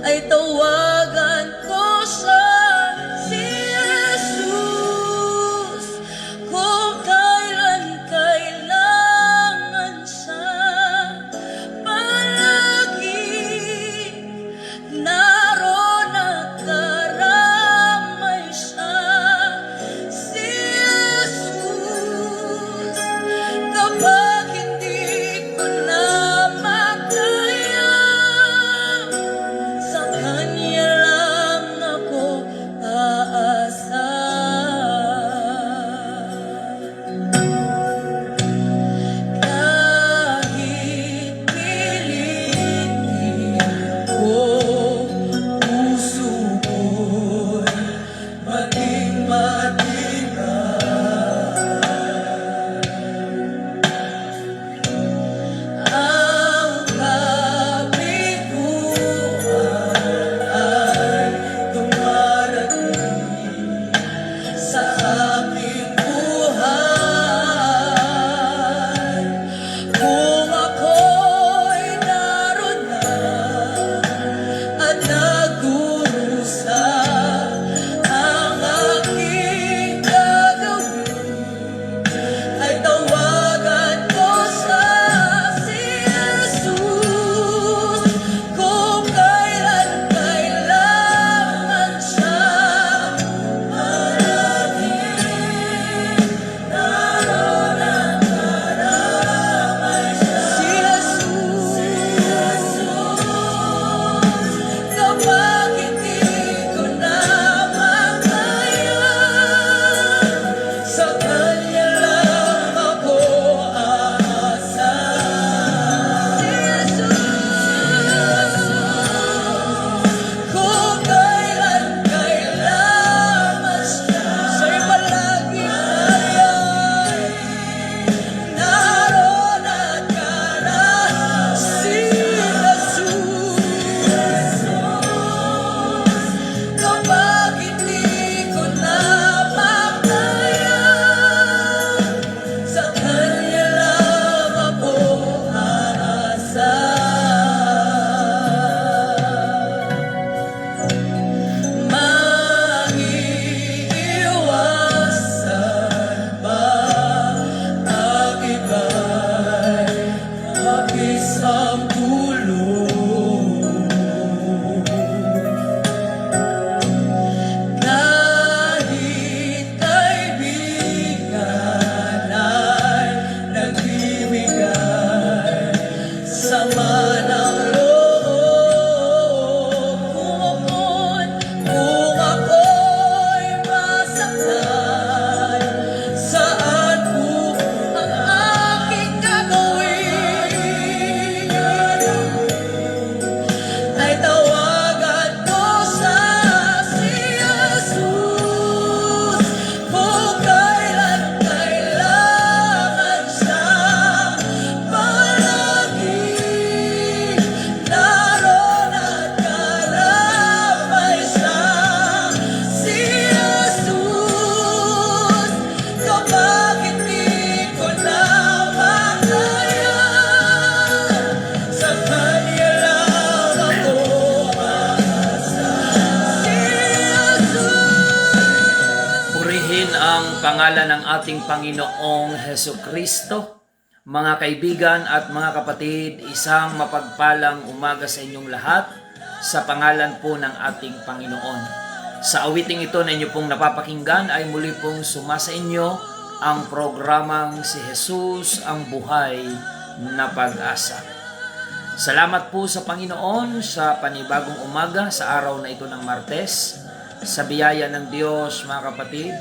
ay tawagan ko siya, si Jesus. Kung kailan kailangan siya, palagi naroon nakaramay siya, si Jesus. Kapag hindi ko na makaya, sa Kanya lang ako aasa. Kahit pilitin ko, puso ko'y maging ang kabiguan ay dumarating sa aking buhay. Kung ako'y naroon na at nagdurusa, ang aking gagawin ay tawagan ko siya, si Jesus. Kung kailan kailangan siya, palagi naroon nakaramay siya, si Jesus. Kapag hindi ko na makaya, sa Kanya lang ako aasa, si Jesus. Kung kailan kailangan siya, siya'y palagi naroon nakaramay, si Jesus. Kapag hindi ko na makaya, sa Kanya lang ako aasa. Maiiwasan ba ang iba'y mag-isang tulog? Kahit kaibigan ay nagbibigay sama ng loob. Kung ako'y masaktan, saan po ang aking gagawin? Ay tawagan ko siya, si Jesus. Kung kailan kailangan siya, palagi naroon nakaramay siya, si Jesus. Kapag hindi ko na makaya, sa Kanya lang ako aasa, si Jesus. Purihin ang pangalan ng ating Panginoong Hesukristo. Mga kaibigan at mga kapatid, isang mapagpalang umaga sa inyong lahat sa pangalan po ng ating Panginoon. Sa awiting ito na inyo pong napapakinggan ay muli pong sumasa inyo ang programang Si Jesus ang Buhay na Pag-asa. Salamat po sa Panginoon sa panibagong umaga sa araw na ito ng Martes. Sa biyaya ng Diyos, mga kapatid,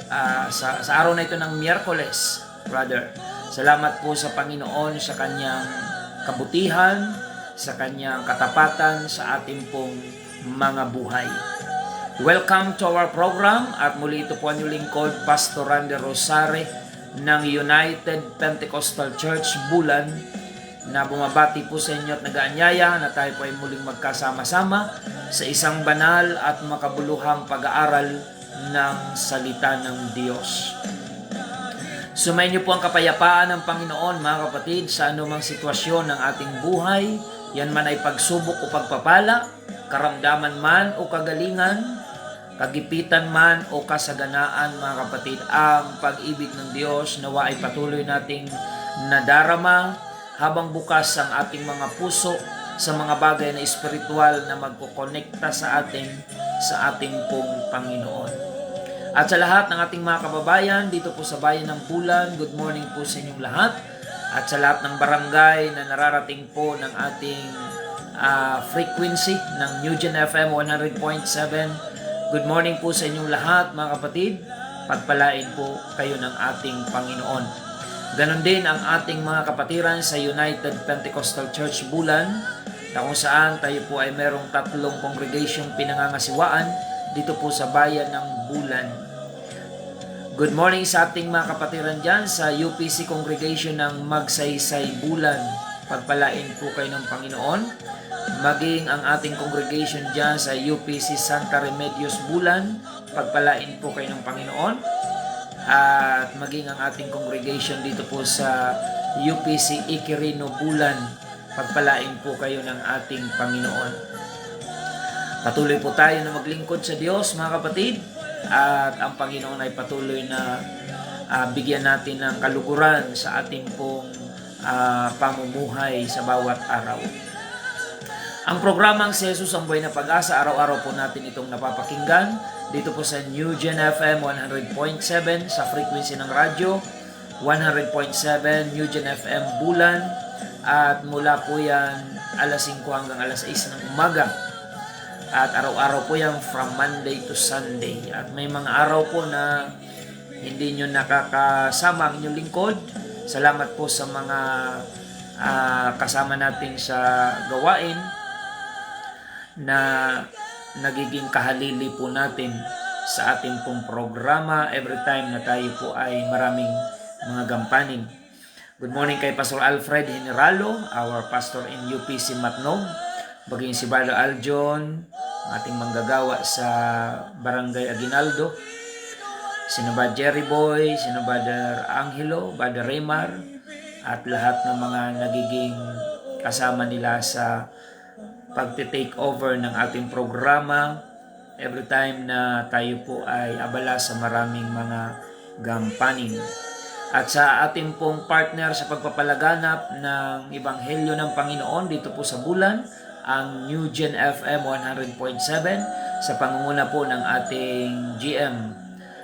sa araw na ito ng Miyerkules, brother. Salamat po sa Panginoon sa kanyang kabutihan, sa kanyang katapatan sa ating pong mga buhay. Welcome to our program at muli ito po ang inyong lingkod, Pastor Randy Rosare ng United Pentecostal Church Bulan, na bumabati po sa inyo at nag-aanyaya na tayo po ay muling magkasama-sama sa isang banal at makabuluhang pag-aaral ng salita ng Diyos. Sumayin niyo po ang kapayapaan ng Panginoon, mga kapatid, sa anumang sitwasyon ng ating buhay, yan man ay pagsubok o pagpapala, karamdaman man o kagalingan, kagipitan man o kasaganaan, mga kapatid, ang pag-ibig ng Diyos nawa ay patuloy nating nadarama habang bukas ang ating mga puso sa mga bagay na espiritual na magkokonekta sa ating pong Panginoon. At sa lahat ng ating mga kababayan dito po sa Bayan ng Bulan, good morning po sa inyong lahat. At sa lahat ng barangay na nararating po ng ating frequency ng New Gen FM 100.7, good morning po sa inyong lahat, mga kapatid. Pagpalain po kayo ng ating Panginoon. Ganon din ang ating mga kapatiran sa United Pentecostal Church Bulan, na kung saan tayo po ay merong 3 congregation pinangangasiwaan dito po sa Bayan ng Bulan. Good morning sa ating mga kapatiran dyan sa UPC Congregation ng Magsaysay Bulan. Pagpalain po kayo ng Panginoon. Maging ang ating congregation dyan sa UPC Santa Remedios Bulan. Pagpalain po kayo ng Panginoon. At maging ang ating congregation dito po sa UPC Iquirino Bulan. Pagpalain po kayo ng ating Panginoon. Patuloy po tayo na maglingkod sa Diyos, mga kapatid, at ang Panginoon ay patuloy na bigyan natin ng kaluguran sa ating pong pamumuhay sa bawat araw. Ang programang si Jesus ang Buhay na Pag-asa, araw-araw po natin itong napapakinggan dito po sa New Gen FM 100.7 sa frequency ng radyo, 100.7 New Gen FM Bulan, at mula po yan alas 5 hanggang alas 6 ng umaga. At araw-araw po yan from Monday to Sunday. At may mga araw po na hindi nyo nakakasama ang inyong lingkod. Salamat po sa mga kasama natin sa gawain na nagiging kahalili po natin sa ating pong programa every time na tayo po ay maraming mga gampanin. Good morning kay Pastor Alfred Generalo, our pastor in UPC Matnog. Baging si Brother Aljon, ating manggagawa sa Barangay Aguinaldo, sina Brother Jerry Boy, sina Brother Angelo, Brother Raymar, at lahat ng mga nagiging kasama nila sa pagte-take over ng ating programa every time na tayo po ay abala sa maraming mga gampanin. At sa ating pong partner sa pagpapalaganap ng Ebanghelyo ng Panginoon dito po sa Bulan, ang New Gen FM 100.7 sa pangunguna po ng ating GM,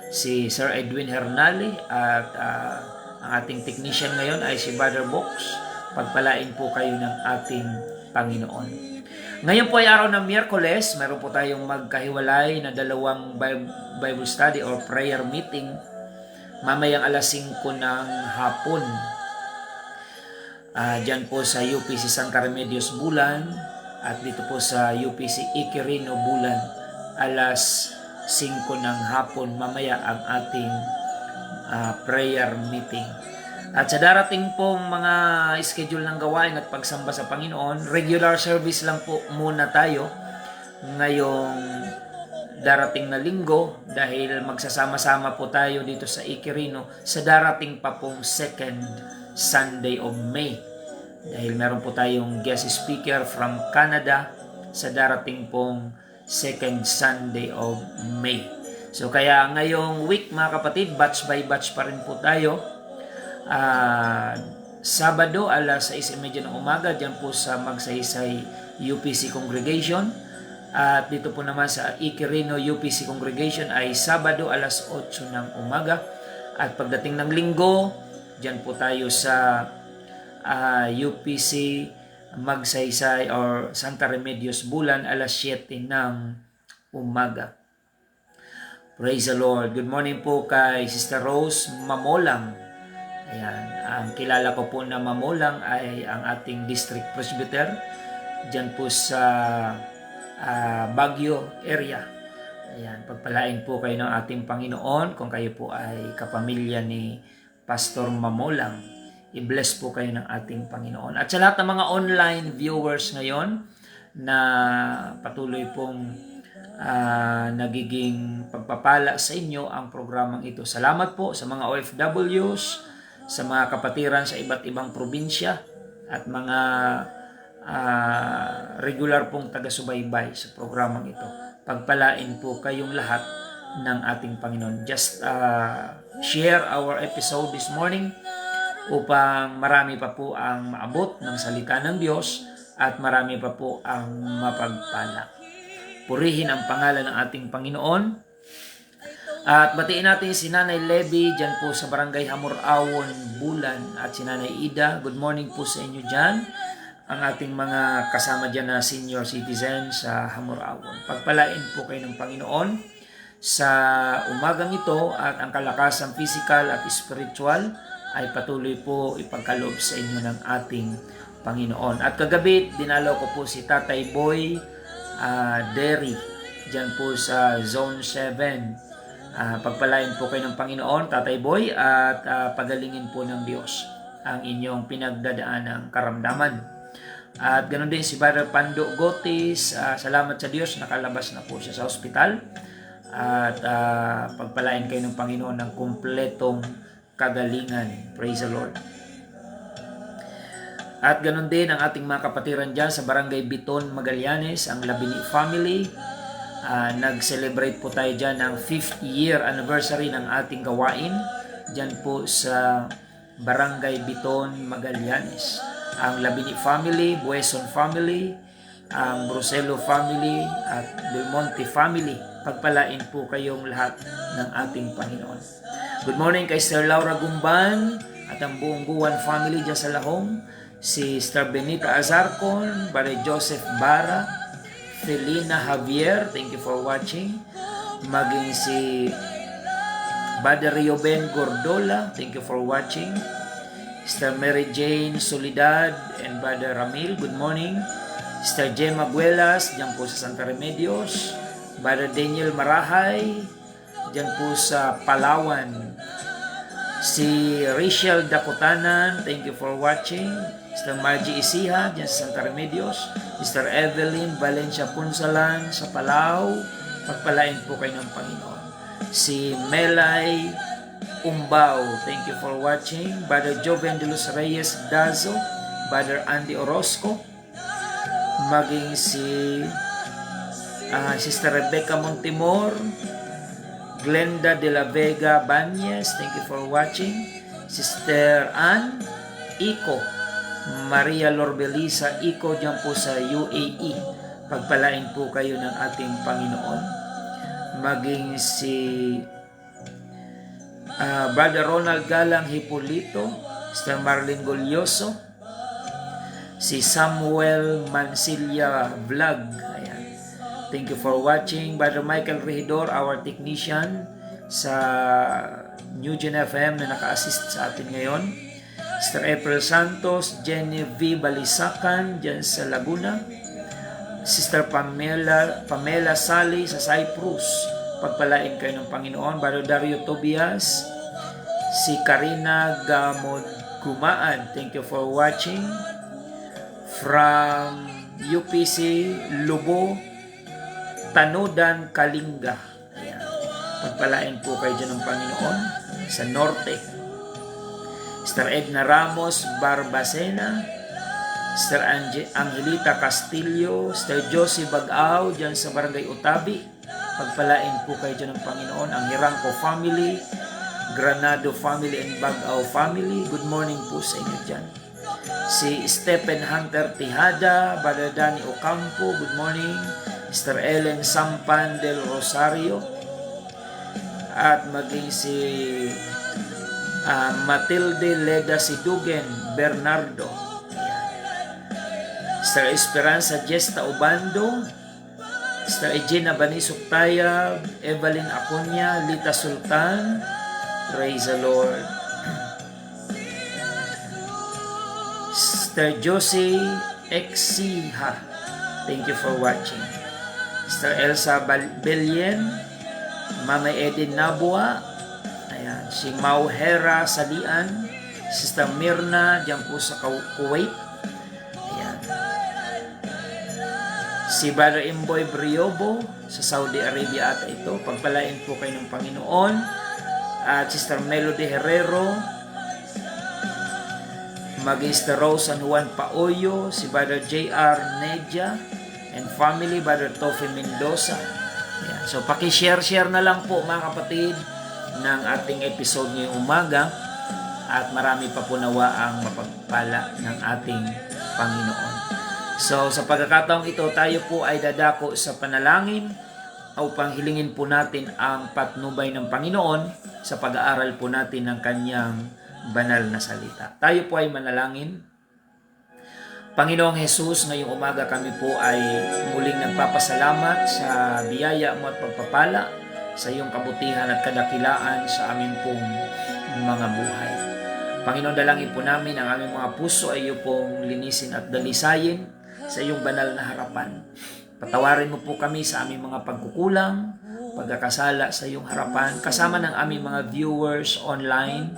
si Sir Edwin Hernali, at ang ating technician ngayon ay si Brother Box. Pagpalain po kayo ng ating Panginoon. Ngayon po ay araw ng Miyerkules, meron po tayong magkahiwalay na 2 Bible study or prayer meeting mamayang alas 5 ng hapon. Diyan po sa UPC Santa Remedios Bulan, at dito po sa UPC Iquirino Bulan, alas 5 ng hapon mamaya ang ating prayer meeting. At sa darating pong mga schedule ng gawain at pagsamba sa Panginoon, regular service lang po muna tayo ngayong darating na linggo dahil magsasama-sama po tayo dito sa Iquirino sa darating pa pong 2nd Sunday of May. Dahil meron po tayong guest speaker from Canada sa darating pong 2nd Sunday of May. So kaya ngayong week, mga kapatid, batch by batch pa rin po tayo. Sabado alas 6:30 ng umaga diyan po sa Magsaysay UPC Congregation. At dito po naman sa Iquirino UPC Congregation ay Sabado alas 8 ng umaga. At pagdating ng linggo, diyan po tayo sa UPC Magsaysay or Santa Remedios Bulan alas 7 ng umaga. Praise the Lord. Good morning po kay Sister Rose Mamolang. Ayan, ang kilala ko po na Mamolang ay ang ating district presbyter diyan po sa Baguio area. Ayan, pagpalain po kayo ng ating Panginoon kung kayo po ay kapamilya ni Pastor Mamolang. I-bless po kayo ng ating Panginoon. At sa lahat ng mga online viewers ngayon na patuloy pong nagiging pagpapala sa inyo ang programang ito. Salamat po sa mga OFWs, sa mga kapatiran sa iba't ibang probinsya, at mga regular pong taga-subaybay sa programang ito. Pagpalain po kayong lahat ng ating Panginoon. Just share our episode this morning upang marami pa po ang maabot ng salita ng Diyos at marami pa po ang mapagpala. Purihin ang pangalan ng ating Panginoon. At batiin natin si Nanay Levy dyan po sa Barangay Hamorawon, Bulan, at si Nanay Ida. Good morning po sa inyo dyan. Ang ating mga kasama dyan na senior citizen sa Hamorawon. Pagpalain po kayo ng Panginoon sa umagang ito at ang kalakasang physical at spiritual ay patuloy po ipagkaloob sa inyo ng ating Panginoon. At kagabi, dinalaw ko po si Tatay Boy Derry dyan po sa Zone 7. Pagpalain po kayo ng Panginoon, Tatay Boy, at pagalingin po ng Diyos ang inyong pinagdadaanang karamdaman. At ganoon din si Brother Pando Gotis, salamat sa Diyos, nakalabas na po siya sa ospital. At pagpalain kayo ng Panginoon ng kumpletong kagalingan. Praise the Lord. At ganoon din ang ating mga kapatiran dyan sa Barangay Biton, Magallanes, ang Labini family. Nag-celebrate po tayo dyan ng 5th year anniversary ng ating gawain dyan po sa Barangay Biton, Magallanes. Ang Labini family, Bueson family, ang Bruselo family at Belmonte family. Pagpalain po kayong lahat ng ating Panginoon. Good morning kay Sir Laura Gumban at ang buong Guwan family dyan sa Lahong. Si Sir Benita Azarcon, Brother Joseph Bara, Felina Javier, thank you for watching. Maging si Brother Rioben Gordola, thank you for watching. Sister Mary Jane Solidad and Brother Ramil, good morning. Sister Gemma Guelas, dyan po sa Santa Remedios. Brother Daniel Marahay, dyan po sa Palawan. Si Rachel Dakutanan, thank you for watching. Sister Margie Isiha, dyan sa Santa Remedios. Sister Evelyn Valencia Punsalan sa Palau, pagpalain po kayo ng Panginoon. Si Melay Umbao, thank you for watching. Brother Joven de los Reyes Dazo, Brother Andy Orozco, maging si Sister Rebecca Montemor, Glenda de la Vega Banyes, thank you for watching. Sister Ann Iko, Maria Lorbelisa Iko dyan po sa UAE. Pagpalain po kayo ng ating Panginoon. Maging si Brother Ronald Galang Hipolito, Sister Marlene Golyoso, si Samuel Mansilla Vlog. Ayan. Thank you for watching. Brother Michael Regidor, our technician sa New Gen FM na naka-assist sa atin ngayon. Sister April Santos, Jenny V. Balisacan dyan sa Laguna. Sister Pamela Sali sa Cyprus. Pagpalain kayo ng Panginoon. Brother Dario Tobias, si Karina Gamod Gumaan, thank you for watching. From UPC Lubo, Tanodan, Kalinga. Ayan. Pagpalain po kayo dyan ng Panginoon sa Norte. Sister Edna Ramos Barbacena, Sister Angelita Castillo, Sister Josie Bagaw dyan sa Barangay Utabi. Pagpalain po kayo dyan ng Panginoon. Ang Hirangco family, Granado family and Bagaw family. Good morning po sa inyo dyan. Si Stephen Hunter Tihada, Brother Danny Ocampo, good morning. Sister Ellen Sampan del Rosario, at maging si Matilde Leda Sidugen Bernardo. Sister Esperanza Gesta Ubando, Sister Egina Banisok Tayab, Evelyn Acuña, Lita Sultan. Praise the Lord. Sister Josie Exiha, thank you for watching. Sister Elsa Belien, Mama Edin Nabua, ayan, si Mauhera Salian, Sister Mirna dyan po sa Kuwait, ayan. Si Brother Imboy Briobo sa Saudi Arabia ata ito. Pagpalain po kayo ng Panginoon. At Sister Melody Herrero, Magister Rose San Juan Paoyo, si Brother J.R. Nedia, and family, Brother Tofe Mendoza. Ayan. So, paki-share na lang po mga kapatid ng ating episode ngayong umaga at marami pa po nawa ang mapagpala ng ating Panginoon. So, sa pagkakataong ito, tayo po ay dadako sa panalangin upang hilingin po natin ang patnubay ng Panginoon sa pag-aaral po natin ng Kanyang banal na salita. Tayo po ay manalangin. Panginoong Jesus, ngayong umaga kami po ay muling nagpapasalamat sa biyaya mo at pagpapala sa iyong kabutihan at kadakilaan sa aming pong mga buhay. Panginoon, dalangin po namin ang aming mga puso ay iyo pong linisin at dalisayin sa iyong banal na harapan. Patawarin mo po kami sa aming mga pagkukulang, pagkakasala sa iyong harapan, kasama ng aming mga viewers online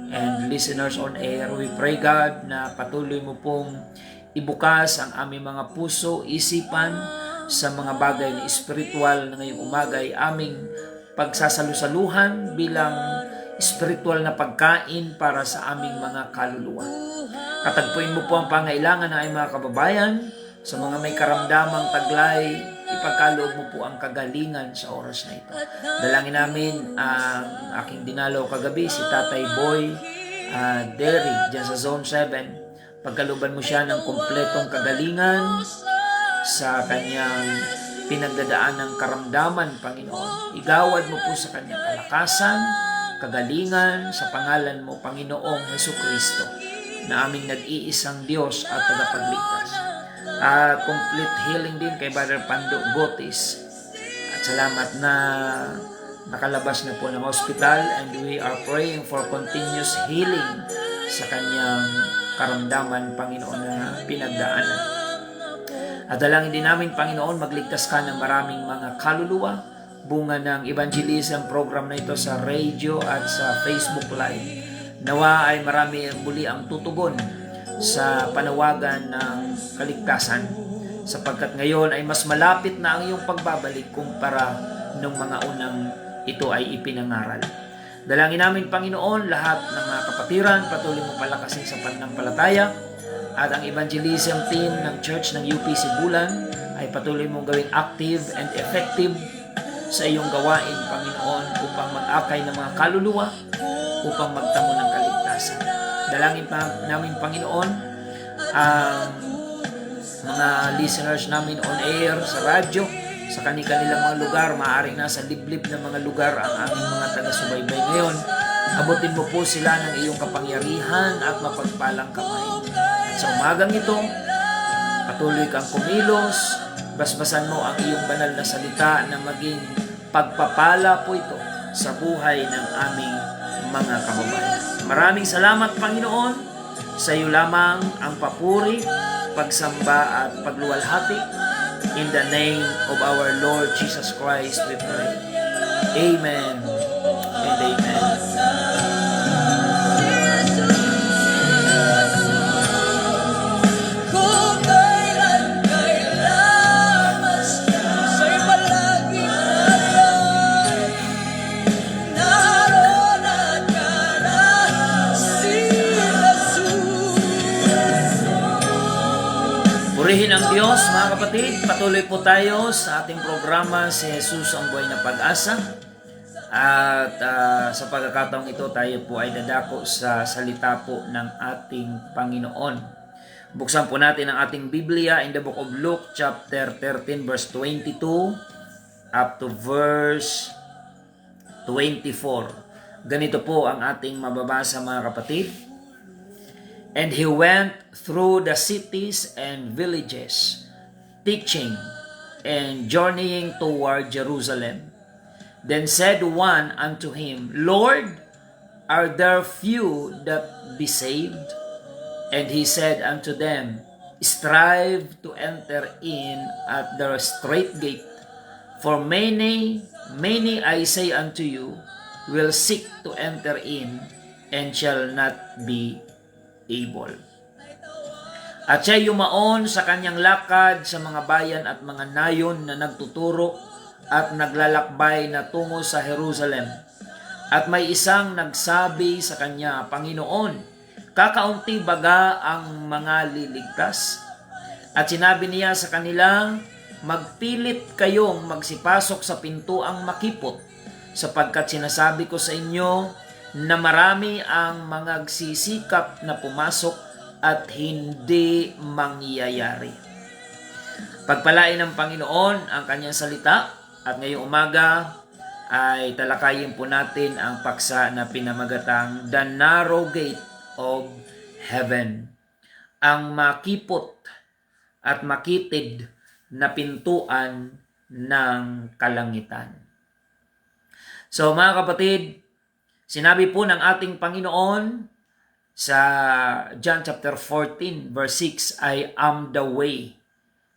and listeners on air. We pray, God, na patuloy mo pong ibukas ang aming mga puso, isipan sa mga bagay na espiritual na ngayong umaga ay aming pagsasalusaluhan bilang espiritual na pagkain para sa aming mga kaluluwa. Katagpuin mo po ang pangailangan ng aming mga kababayan sa mga may karamdamang taglay, ipagkaloob mo po ang kagalingan sa oras na ito. Dalangin namin ang aking dinalaw kagabi, si Tatay Boy Derry, dyan sa Zone 7. Pagkalooban mo siya ng kumpletong kagalingan sa kanyang pinagdadaan ng karamdaman, Panginoon. Igawad mo po sa kanyang kalakasan, kagalingan, sa pangalan mo, Panginoong Hesukristo, na aming nag-iisang Diyos at tagapagligtas. Complete healing din kay Brother Pando Botis. At salamat na nakalabas na po ng hospital, and we are praying for continuous healing sa kanyang karamdaman, Panginoon, na pinagdaanan. At dalangin din namin, Panginoon, magligtas ka ng maraming mga kaluluwa, bunga ng evangelism program na ito sa radio at sa Facebook Live. Nawa ay marami muli ang tutugon sa panawagan ng kaligtasan, sapagkat ngayon ay mas malapit na ang iyong pagbabalik kumpara nung mga unang ito ay ipinangaral. Dalangin namin, Panginoon, lahat ng mga kapatiran, patuloy mo palakasin sa pananampalataya, at ang evangelism team ng Church ng UP Sibulan ay patuloy mong gawing active and effective sa iyong gawain, Panginoon, upang mag-akay ng mga kaluluwa, upang magtamo ng kaligtasan. Dalangin pa namin, Panginoon, ang mga listeners namin on air, sa radyo, sa kanilang mga lugar, maaaring nasa liblib na mga lugar ang aming mga taga-subaybay ngayon. Abutin mo po sila ng iyong kapangyarihan at mapagpalang kamay. At sa umagang ito, patuloy kang kumilos, basbasan mo ang iyong banal na salita na maging pagpapala po ito sa buhay ng aming mga kababayan. Maraming salamat, Panginoon. Sa iyo lamang ang papuri, pagsamba at pagluwalhati. In the name of our Lord Jesus Christ we pray. Amen and amen. Kung kailan sa'y palagi naroon at si Jesus. Purihin ang Diyos, mga kapatid. Patuloy po tayo sa ating programa, Si Jesus ang Buhay na Pag-asa. At sa pagkakataong ito, tayo po ay dadako sa salita po ng ating Panginoon. Buksan po natin ang ating Biblia in the book of Luke, chapter 13, verse 22, up to verse 24. Ganito po ang ating mababasa, mga kapatid. And he went through the cities and villages, teaching and journeying toward Jerusalem. Then said one unto him, Lord, are there few that be saved? And he said unto them, Strive to enter in at the strait gate, for many, I say unto you, will seek to enter in, and shall not be able. At siya yumaon sa kanyang lakad sa mga bayan at mga nayon na nagtuturo at naglalakbay na tungo sa Jerusalem. At may isang nagsabi sa kanya, Panginoon, kakaunti baga ang mga liligtas? At sinabi niya sa kanilang, magpilit kayong magsipasok sa pintuang makipot, sapagkat sinasabi ko sa inyo na marami ang mga nagsisikap na pumasok at hindi mangyayari. Pagpalain ng Panginoon ang kanyang salita, at ngayong umaga ay talakayin po natin ang paksa na pinamagatang The Narrow Gate of Heaven. Ang makipot at makitid na pintuan ng kalangitan. So mga kapatid, sinabi po ng ating Panginoon sa John chapter 14 verse 6, I am the way.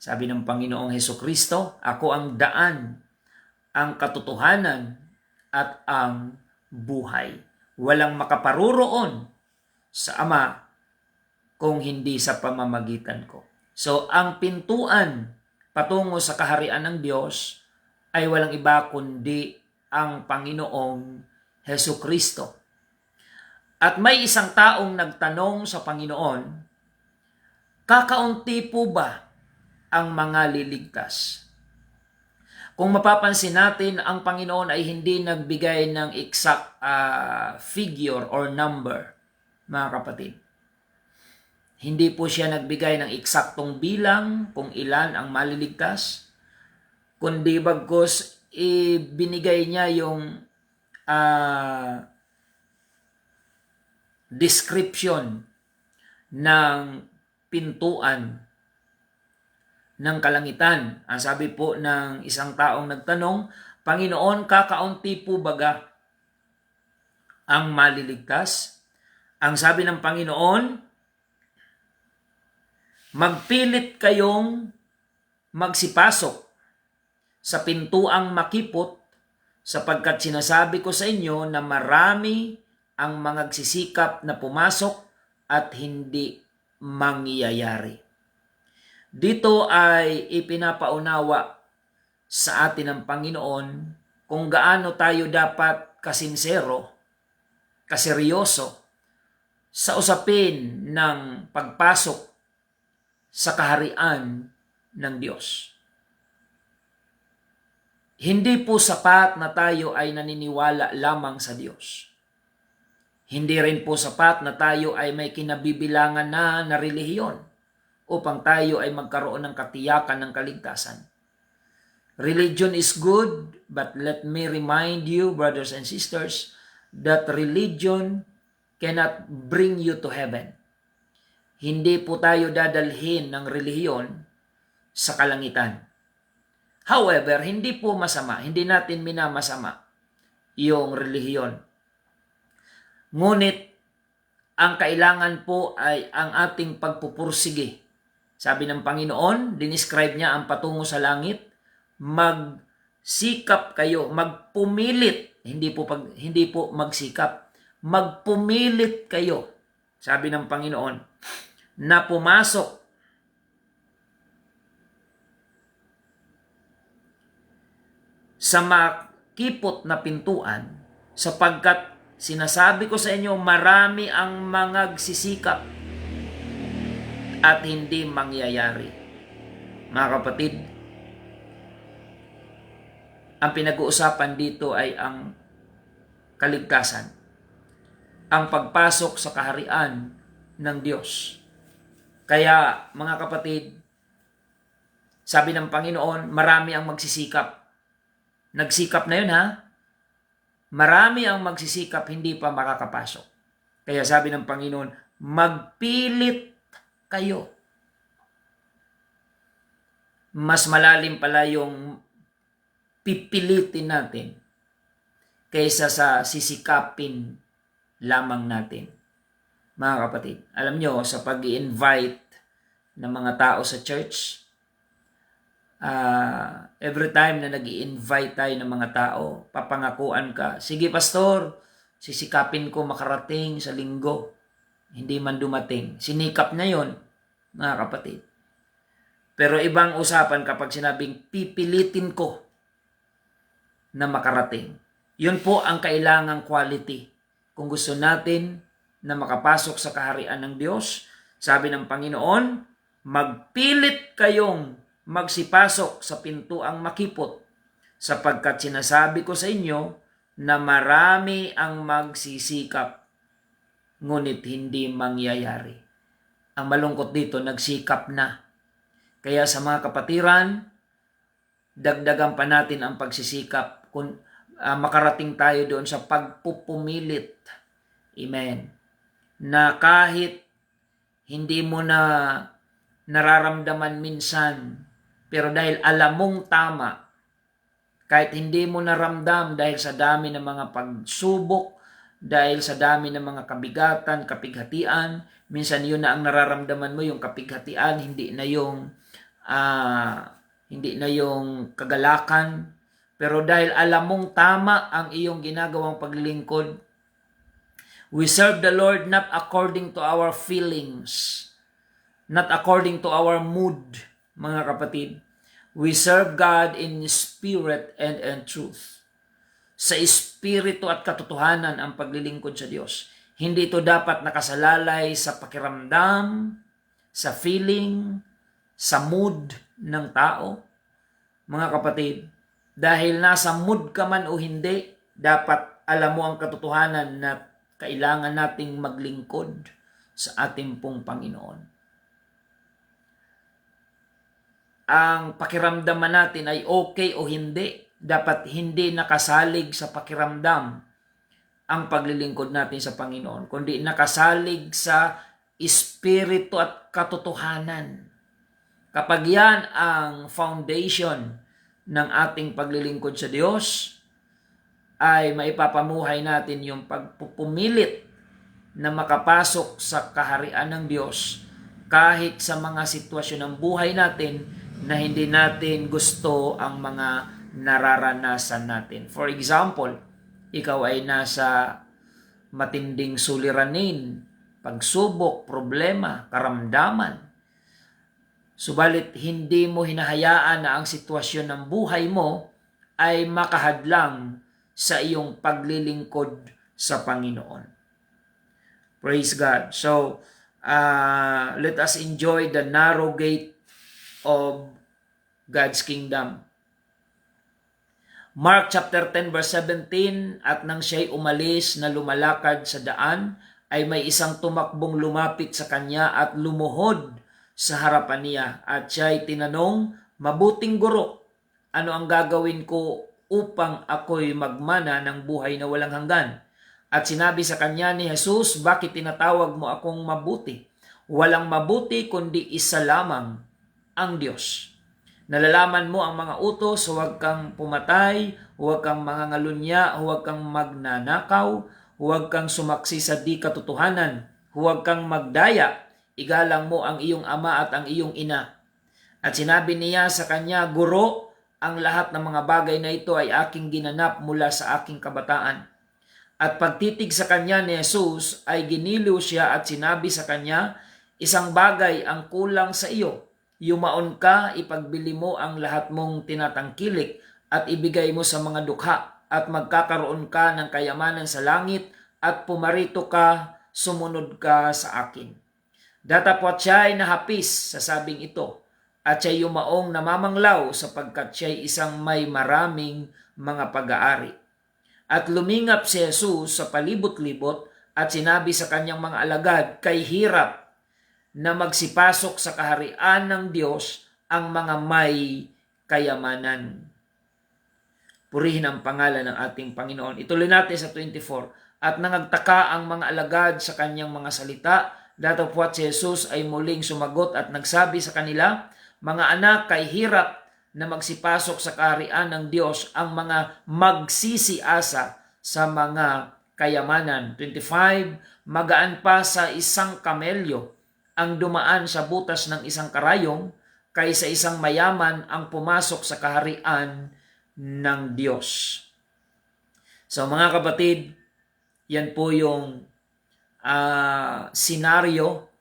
Sabi ng Panginoong Hesukristo, ako ang daan, ang katotohanan, at ang buhay. Walang makaparuroon sa Ama kung hindi sa pamamagitan ko. So, ang pintuan patungo sa kaharian ng Diyos ay walang iba kundi ang Panginoong Hesukristo. At may isang taong nagtanong sa Panginoon, kakaunti po ba ang mga liligtas? Kung mapapansin natin, ang Panginoon ay hindi nagbigay ng exact figure or number, mga kapatid. Hindi po siya nagbigay ng eksaktong bilang kung ilan ang maliligtas, kundi bagkus ibinigay niya yung description ng pintuan ng kalangitan. Ang sabi po ng isang taong nagtanong, Panginoon, kakaunti po baga ang maliligtas? Ang sabi ng Panginoon, magpilit kayong magsipasok sa pintuang makipot, sapagkat sinasabi ko sa inyo na marami ang mga nagsisikap na pumasok at hindi mangyayari. Dito ay ipinapaunawa sa atin ng Panginoon kung gaano tayo dapat kasinsero, kaseryoso sa usapin ng pagpasok sa kaharian ng Diyos. Hindi po sapat na tayo ay naniniwala lamang sa Diyos. Hindi rin po sapat na tayo ay may kinabibilangan na relihiyon upang tayo ay magkaroon ng katiyakan ng kaligtasan. Religion is good, but let me remind you, brothers and sisters, that religion cannot bring you to heaven. Hindi po tayo dadalhin ng relihiyon sa kalangitan. However, hindi po masama, hindi natin minamasama yung relihiyon. Ngunit, ang kailangan po ay ang ating pagpupursige. Sabi ng Panginoon, dinescribe niya ang patungo sa langit, magsikap kayo, magpumilit, hindi po magsikap, magpumilit kayo. Sabi ng Panginoon, na pumasok sa makipot na pintuan, sapagkat sinasabi ko sa inyo, marami ang mga nagsisikap at hindi mangyayari. Mga kapatid, ang pinag-uusapan dito ay ang kaligtasan, ang pagpasok sa kaharian ng Diyos. Kaya mga kapatid, sabi ng Panginoon, marami ang magsisikap. Nagsikap na yun, ha? Marami ang magsisikap, hindi pa makakapasok. Kaya sabi ng Panginoon, magpilit kayo. Mas malalim pala yung pipilitin natin kaysa sa sisikapin lamang natin. Mga kapatid, alam nyo, sa pag-i-invite ng mga tao sa church, every time na nag-i-invite tayo ng mga tao, papangakuan ka, sige pastor, sisikapin ko makarating sa linggo. Hindi man dumating. Sinikap na yon, mga kapatid. Pero ibang usapan kapag sinabing pipilitin ko na makarating. Yun po ang kailangang quality. Kung gusto natin na makapasok sa kaharian ng Diyos. Sabi ng Panginoon, magpilit kayong magsipasok sa pintuang makipot, sapagkat sinasabi ko sa inyo na marami ang magsisikap, ngunit hindi mangyayari. Ang malungkot dito, nagsikap na. Kaya sa mga kapatiran, dagdagan pa natin ang pagsisikap kung makarating tayo doon sa pagpupumilit. Amen. Na kahit hindi mo na nararamdaman minsan, pero dahil alam mong tama, kahit hindi mo naramdam dahil sa dami ng mga pagsubok, dahil sa dami ng mga kabigatan, kapighatian, minsan yun na ang nararamdaman mo, yung kapighatian, hindi na yung kagalakan. Pero dahil alam mong tama ang iyong ginagawang paglilingkod, we serve the Lord not according to our feelings, not according to our mood, mga kapatid. We serve God in spirit and in truth. Sa espiritu at katotohanan ang paglilingkod sa Diyos. Hindi ito dapat nakasalalay sa pakiramdam, sa feeling, sa mood ng tao. Mga kapatid, dahil nasa mood ka man o hindi, dapat alam mo ang katotohanan na kailangan nating maglingkod sa ating pong Panginoon. Ang pakiramdaman natin ay okay o hindi, dapat hindi nakasalig sa pakiramdam ang paglilingkod natin sa Panginoon, kundi nakasalig sa espiritu at katotohanan. Kapag yan ang foundation ng ating paglilingkod sa Diyos, ay maipapamuhay natin yung pagpupumilit na makapasok sa kaharian ng Diyos kahit sa mga sitwasyon ng buhay natin na hindi natin gusto ang mga nararanasan natin. For example, ikaw ay nasa matinding suliranin, pagsubok, problema, karamdaman. Subalit hindi mo hinahayaan na ang sitwasyon ng buhay mo ay makahadlang sa iyong paglilingkod sa Panginoon. Praise God. So, let us enjoy the narrow gate of God's kingdom. Mark chapter 10 verse 17, at nang siya'y umalis na lumalakad sa daan, ay may isang tumakbong lumapit sa kanya at lumuhod sa harapan niya. At siya'y tinanong, mabuting guro, ano ang gagawin ko upang ako'y magmana ng buhay na walang hanggan? At sinabi sa kanya ni Jesus, bakit tinatawag mo akong mabuti? Walang mabuti kundi isa lamang, ang Diyos. Nalalaman mo ang mga utos, huwag kang pumatay, huwag kang mangangalunya, huwag kang magnanakaw, huwag kang sumaksi sa di katotohanan, huwag kang magdaya, igalang mo ang iyong ama at ang iyong ina. At sinabi niya sa kanya, Guro, ang lahat ng mga bagay na ito ay aking ginanap mula sa aking kabataan. At pagtitig sa kanya ni Jesus ay giniliw siya at sinabi sa kanya, isang bagay ang kulang sa iyo. Yumaon ka, ipagbili mo ang lahat mong tinatangkilik at ibigay mo sa mga dukha at magkakaroon ka ng kayamanan sa langit at pumarito ka, sumunod ka sa akin. Datapwat siya ay nahapis sa sabing ito at siya yumaong namamanglaw sapagkat siya ay isang may maraming mga pag-aari. At lumingap si Jesus sa palibot-libot at sinabi sa kanyang mga alagad, kay hirap na magsipasok sa kaharian ng Diyos ang mga may kayamanan. Purihin ang pangalan ng ating Panginoon. Ituloy natin sa 24. At nangagtaka ang mga alagad sa kanyang mga salita. Datapwat si Jesus ay muling sumagot at nagsabi sa kanila, mga anak, kay hirap na magsipasok sa kaharian ng Diyos ang mga magsisiasa sa mga kayamanan. 25. Magaan pa sa isang kamelyo ang dumaan sa butas ng isang karayong kaysa isang mayaman ang pumasok sa kaharian ng Diyos. So mga kapatid, yan po yung senaryo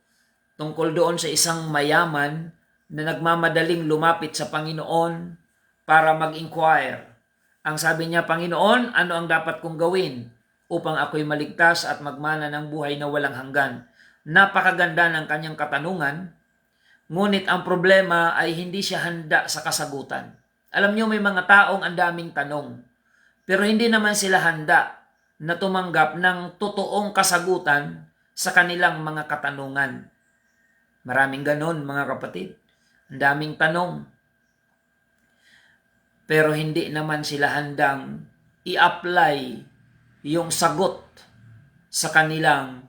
tungkol doon sa isang mayaman na nagmamadaling lumapit sa Panginoon para mag-inquire. Ang sabi niya, Panginoon, ano ang dapat kong gawin upang ako'y maligtas at magmana ng buhay na walang hanggan. Napakaganda ng kanyang katanungan, ngunit ang problema ay hindi siya handa sa kasagutan. Alam niyo, may mga taong ang daming tanong, pero hindi naman sila handa na tumanggap ng totoong kasagutan sa kanilang mga katanungan. Maraming ganon, mga kapatid. Ang daming tanong, pero hindi naman sila handang i-apply yung sagot sa kanilang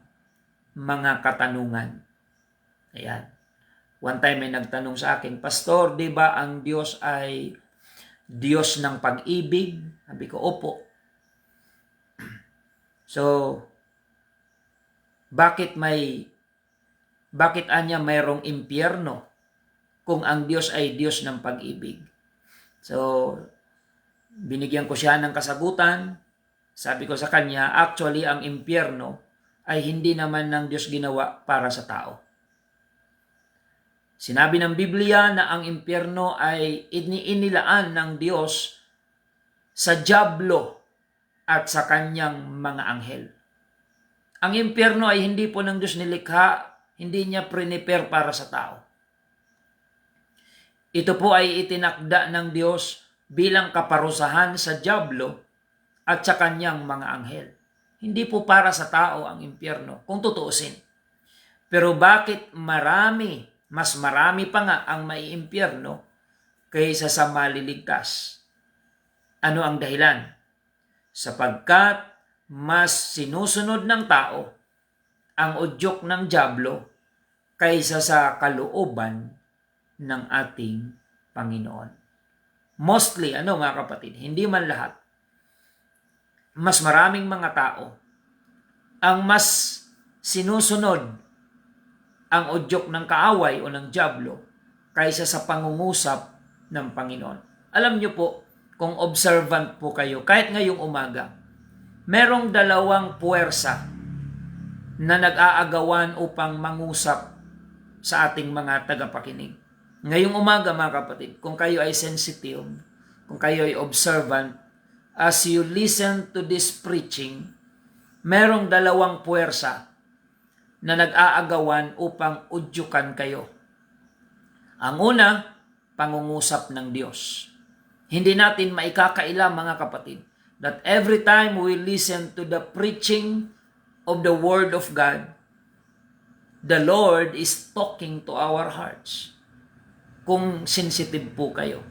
mga katanungan. Ayan. One time may nagtanong sa akin, Pastor, di ba ang Diyos ay Diyos ng pag-ibig? Sabi ko, opo. So, bakit anya mayroong impyerno kung ang Diyos ay Diyos ng pag-ibig? So, binigyan ko siya ng kasagutan. Sabi ko sa kanya, actually ang impyerno ay hindi naman ng Diyos ginawa para sa tao. Sinabi ng Biblia na ang impyerno ay inilaan ng Diyos sa dyablo at sa kanyang mga anghel. Ang impyerno ay hindi po ng Diyos nilikha, hindi niya prepare para sa tao. Ito po ay itinakda ng Diyos bilang kaparusahan sa dyablo at sa kanyang mga anghel. Hindi po para sa tao ang impyerno, kung tutuusin. Pero bakit mas marami pa nga ang maiimpyerno kaysa sa maliligtas? Ano ang dahilan? Sapagkat mas sinusunod ng tao ang udyok ng dyablo kaysa sa kalooban ng ating Panginoon. Mostly, mga kapatid, hindi man lahat. Mas maraming mga tao ang mas sinusunod ang udyok ng kaaway o ng dyablo kaysa sa pangungusap ng Panginoon. Alam niyo po, kung observant po kayo, kahit ngayong umaga, merong dalawang puwersa na nag-aagawan upang mangusap sa ating mga tagapakinig. Ngayong umaga, mga kapatid, kung kayo ay sensitive, kung kayo ay observant, as you listen to this preaching, merong dalawang puwersa na nag-aagawan upang udyukan kayo. Ang una, pangungusap ng Diyos. Hindi natin maikakaila, mga kapatid, that every time we listen to the preaching of the Word of God, the Lord is talking to our hearts. Kung sensitive po kayo.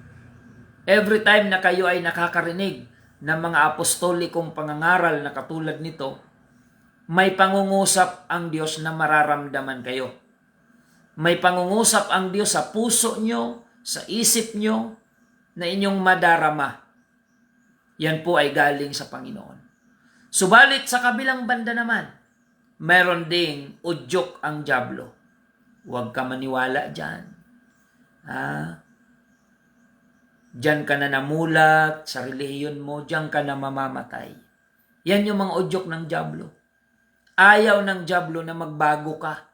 Every time na kayo ay nakakarinig ng mga apostolikong pangangaral na katulad nito, may pangungusap ang Diyos na mararamdaman kayo. May pangungusap ang Diyos sa puso nyo, sa isip nyo, na inyong madarama. Yan po ay galing sa Panginoon. Subalit sa kabilang banda naman, meron ding udyok ang dyablo. Huwag ka maniwala dyan. Diyan ka na namulat sa relihiyon mo, diyan ka na mamamatay. Yan yung mga udyok ng dyablo. Ayaw ng dyablo na magbago ka.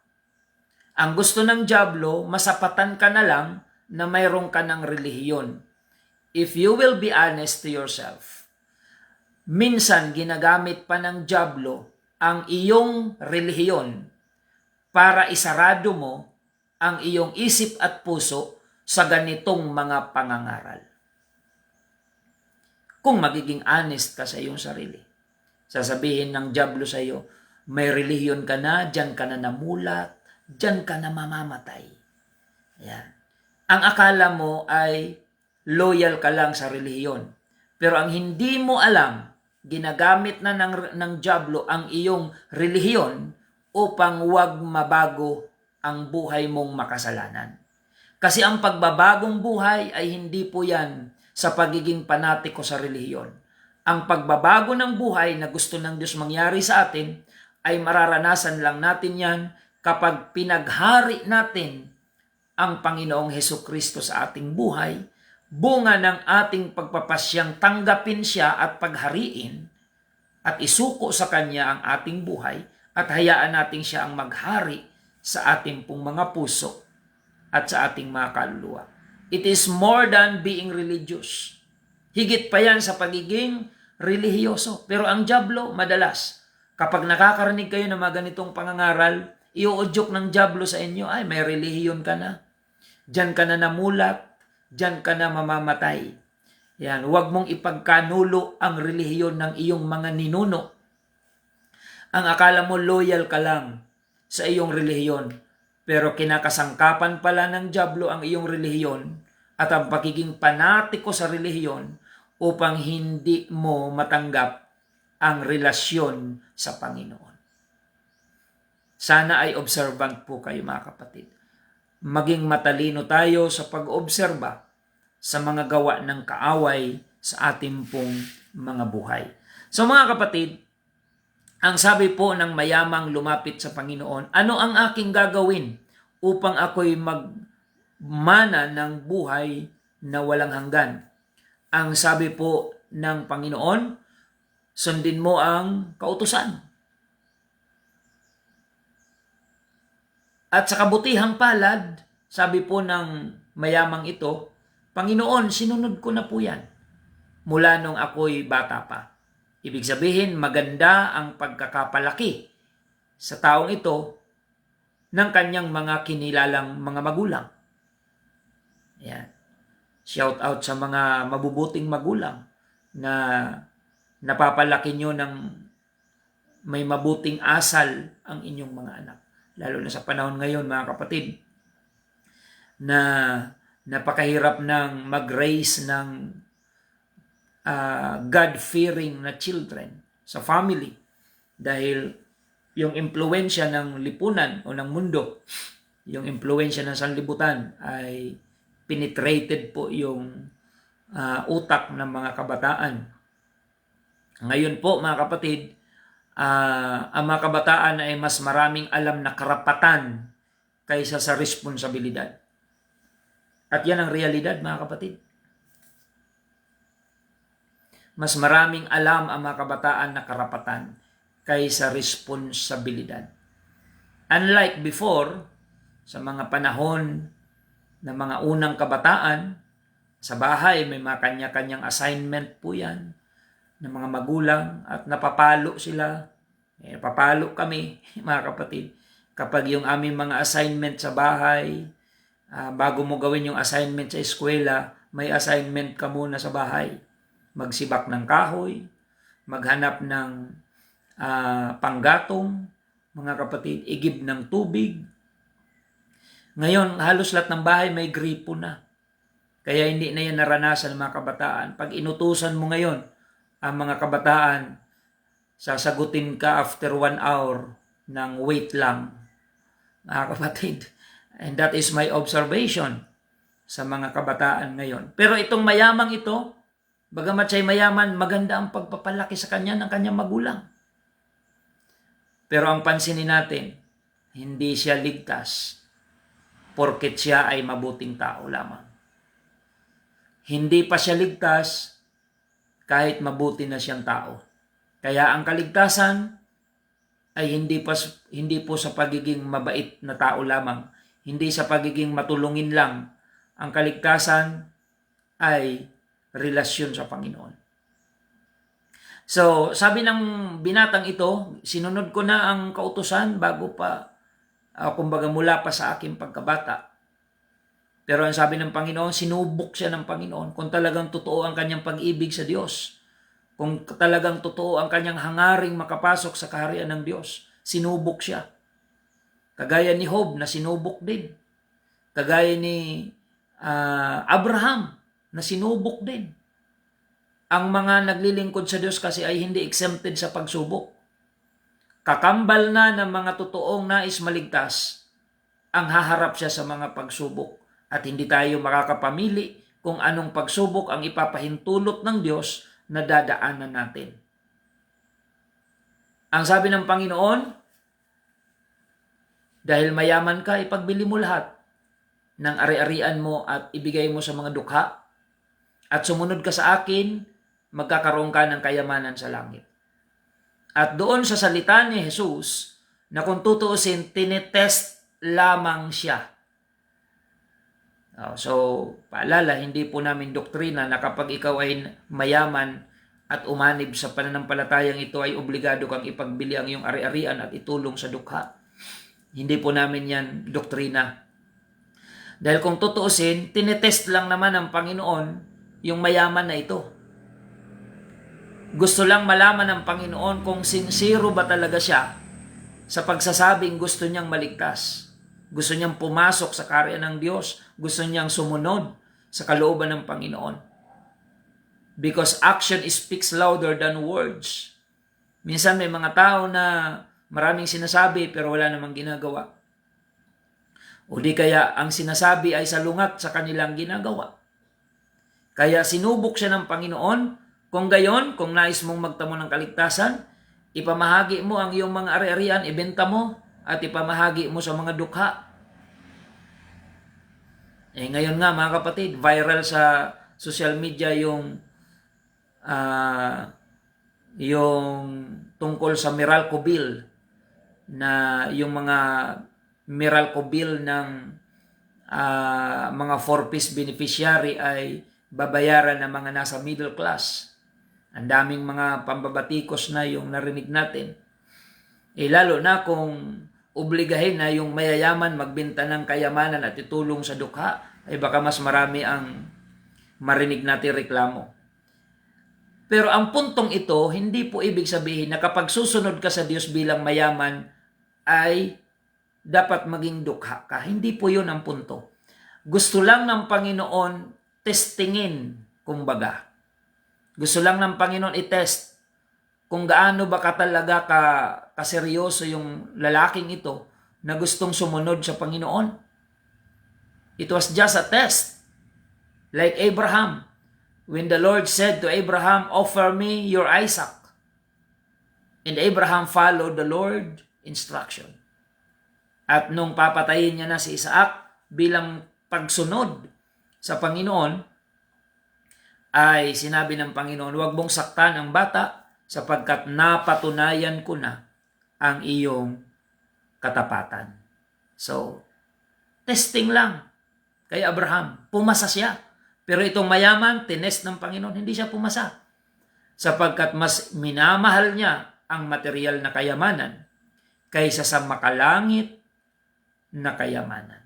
Ang gusto ng dyablo, masapatan ka na lang na mayroon ka ng relihiyon. If you will be honest to yourself, minsan ginagamit pa ng dyablo ang iyong relihiyon para isarado mo ang iyong isip at puso sa ganitong mga pangangaral. Kung magiging honest ka sa iyong sarili, sasabihin ng dyablo sa iyo, may relihiyon ka na, dyan ka na namulat, dyan ka na mamamatay. Yan. Ang akala mo ay loyal ka lang sa relihiyon. Pero ang hindi mo alam, ginagamit na ng dyablo ang iyong relihiyon upang huwag mabago ang buhay mong makasalanan. Kasi ang pagbabagong buhay ay hindi po yan sa pagiging panatiko sa relihiyon. Ang pagbabago ng buhay na gusto ng Diyos mangyari sa atin ay mararanasan lang natin yan kapag pinaghari natin ang Panginoong Hesukristo sa ating buhay, bunga ng ating pagpapasyang tanggapin siya at paghariin at isuko sa Kanya ang ating buhay at hayaan natin siya ang maghari sa ating pong mga puso at sa ating mga kaluluwa. It is more than being religious. Higit pa yan sa pagiging relihiyoso. Pero ang dyablo, madalas, kapag nakakarinig kayo ng mga ganitong pangangaral, iuudyok ng dyablo sa inyo, ay may relihiyon ka na. Diyan ka na namulat, diyan ka na mamamatay. Yan, huwag mong ipagkanulo ang relihiyon ng iyong mga ninuno. Ang akala mo loyal ka lang sa iyong relihiyon, pero kinakasangkapan pala ng dyablo ang iyong relihiyon at ang pagiging panatiko sa relihiyon upang hindi mo matanggap ang relasyon sa Panginoon. Sana ay observant po kayo mga kapatid. Maging matalino tayo sa pag-obserba sa mga gawa ng kaaway sa ating pong mga buhay. So mga kapatid, ang sabi po ng mayamang lumapit sa Panginoon, ano ang aking gagawin upang ako'y magmana ng buhay na walang hanggan? Ang sabi po ng Panginoon, sundin mo ang kautusan. At sa kabutihang palad, sabi po ng mayamang ito, Panginoon, sinunod ko na po yan mula nung ako'y bata pa. Ibig sabihin, maganda ang pagkakapalaki sa taong ito ng kanyang mga kinilalang mga magulang. Yan. Shout out sa mga mabubuting magulang na napapalaki nyo ng may mabuting asal ang inyong mga anak. Lalo na sa panahon ngayon, mga kapatid, na napakahirap ng mag-raise ng God-fearing na children sa family dahil yung impluwensya ng lipunan o ng mundo, yung impluwensya ng sanlibutan ay penetrated po yung utak ng mga kabataan. Ngayon po mga kapatid, ang mga kabataan ay mas maraming alam na karapatan kaysa sa responsibilidad. At yan ang realidad mga kapatid. Mas maraming alam ang mga kabataan na karapatan kaysa responsibilidad. Unlike before, sa mga panahon ng mga unang kabataan, sa bahay may mga kanya-kanyang assignment po yan ng mga magulang at napapalo sila. Napapalo kami mga kapatid. Kapag yung aming mga assignment sa bahay, bago mo gawin yung assignment sa eskwela, may assignment ka muna sa bahay. Magsibak ng kahoy, maghanap ng panggatong, mga kapatid, igib ng tubig. Ngayon, halos lahat ng bahay may gripo na. Kaya hindi na yan naranasan ng mga kabataan. Pag inutusan mo ngayon ang mga kabataan, sasagutin ka after 1 hour ng wait lang, mga kapatid. And that is my observation sa mga kabataan ngayon. Pero itong mayamang ito, bagamat siya'y mayaman, maganda ang pagpapalaki sa kanya ng kanyang magulang. Pero ang pansinin natin, hindi siya ligtas porket siya ay mabuting tao lamang. Hindi pa siya ligtas kahit mabuti na siyang tao. Kaya ang kaligtasan ay hindi po sa pagiging mabait na tao lamang, hindi sa pagiging matulungin lang. Ang kaligtasan ay relasyon sa Panginoon. So, sabi ng binatang ito, sinunod ko na ang kautusan bago pa, kumbaga mula pa sa aking pagkabata. Pero ang sabi ng Panginoon, sinubok siya ng Panginoon kung talagang totoo ang kanyang pag-ibig sa Diyos. Kung talagang totoo ang kanyang hangaring makapasok sa kaharian ng Diyos, sinubok siya. Kagaya ni Job na sinubok din. Kagaya ni Abraham na sinubok din. Ang mga naglilingkod sa Diyos kasi ay hindi exempted sa pagsubok. Kakambal na ng mga totoong nais maligtas ang haharap siya sa mga pagsubok. At hindi tayo makakapamili kung anong pagsubok ang ipapahintulot ng Diyos na dadaanan natin. Ang sabi ng Panginoon, dahil mayaman ka, ipagbili mo lahat ng ari-arian mo at ibigay mo sa mga dukha. At sumunod ka sa akin, magkakaroon ka ng kayamanan sa langit. At doon sa salita ni Jesus, na kung tutuusin, tinetest lamang siya. So, paalala, hindi po namin doktrina na kapag ikaw ay mayaman, at umanib sa pananampalatayang ito ay obligado kang ipagbili ang iyong ari-arian at itulong sa dukha. Hindi po namin yan doktrina. Dahil kung tutuusin, tinetest lang naman ng Panginoon yung mayaman na ito. Gusto lang malaman ng Panginoon kung sincero ba talaga siya sa pagsasabing gusto niyang maligtas. Gusto niyang pumasok sa kaharian ng Diyos. Gusto niyang sumunod sa kalooban ng Panginoon. Because action speaks louder than words. Minsan may mga tao na maraming sinasabi pero wala namang ginagawa. O di kaya ang sinasabi ay salungat sa kanilang ginagawa. Kaya sinubok siya ng Panginoon. Kung gayon, kung nais mong magtamo ng kaligtasan, ipamahagi mo ang iyong mga ari-arian, ibenta mo, at ipamahagi mo sa mga dukha. Ngayon nga mga kapatid, viral sa social media yung tungkol sa Meralco Bill, na yung mga Meralco Bill ng mga 4-piece beneficiary ay babayaran ng mga nasa middle class. Ang daming mga pambabatikos na yung narinig natin. Lalo na kung obligahin na yung mayayaman magbenta ng kayamanan at itulong sa dukha, ay baka mas marami ang marinig natin reklamo. Pero ang puntong ito, hindi po ibig sabihin na kapag susunod ka sa Diyos bilang mayaman, ay dapat maging dukha ka. Hindi po yun ang punto. Gusto lang ng Panginoon testingin, kumbaga. Gusto lang ng Panginoon i-test kung gaano ba katalaga kaseryoso yung lalaking ito na gustong sumunod sa Panginoon. It was just a test. Like Abraham. When the Lord said to Abraham, offer me your Isaac. And Abraham followed the Lord's instruction. At nung papatayin niya na si Isaac bilang pagsunod sa Panginoon, ay sinabi ng Panginoon, huwag mong saktan ang bata sapagkat napatunayan ko na ang iyong katapatan. So, testing lang kay Abraham. Pumasa siya. Pero itong mayaman, tinest ng Panginoon, hindi siya pumasa. Sapagkat mas minamahal niya ang material na kayamanan kaysa sa makalangit na kayamanan.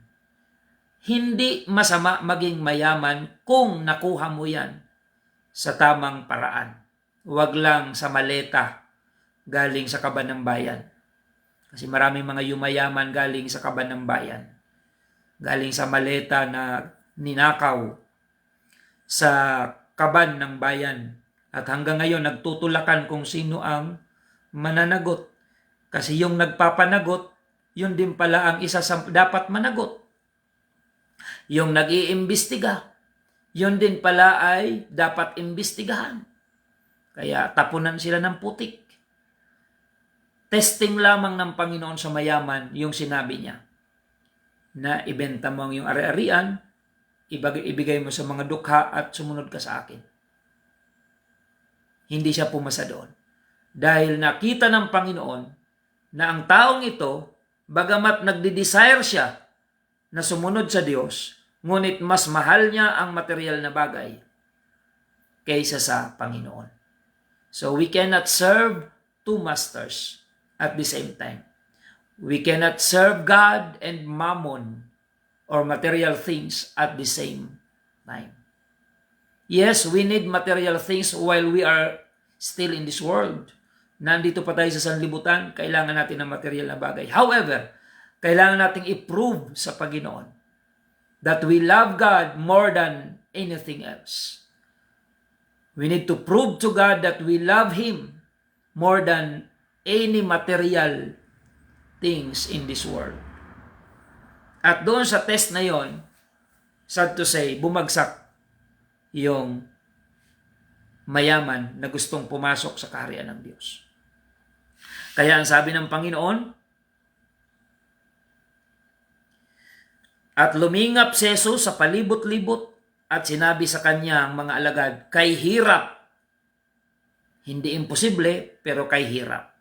Hindi masama maging mayaman kung nakuha mo yan sa tamang paraan. Huwag lang sa maleta galing sa kaban ng bayan. Kasi maraming mga yumayaman galing sa kaban ng bayan. Galing sa maleta na ninakaw sa kaban ng bayan. At hanggang ngayon, nagtutulakan kung sino ang mananagot. Kasi yung nagpapanagot, yun din pala ang isa sa dapat managot. Yung nag-iimbestiga, yun din pala ay dapat imbestigahan. Kaya tapunan sila ng putik. Testing lamang ng Panginoon sa mayaman yung sinabi niya na ibenta mo ang iyong ari-arian, ibigay mo sa mga dukha at sumunod ka sa akin. Hindi siya pumasa doon. Dahil nakita ng Panginoon na ang taong ito, bagamat nagde-desire siya na sumunod sa Diyos, ngunit mas mahal niya ang material na bagay kaysa sa Panginoon. So we cannot serve two masters at the same time. We cannot serve God and mammon or material things at the same time. Yes, we need material things while we are still in this world. Nandito pa tayo sa sanlibutan, kailangan natin ng material na bagay. However, kailangan nating i-prove sa Panginoon that we love God more than anything else. We need to prove to God that we love Him more than any material things in this world. At doon sa test na yon, sad to say, bumagsak yung mayaman na gustong pumasok sa kaharian ng Diyos. Kaya ang sabi ng Panginoon, at lumingap si Jesus sa palibot-libot at sinabi sa kanya ang mga alagad, kay hirap, hindi imposible, pero kay hirap,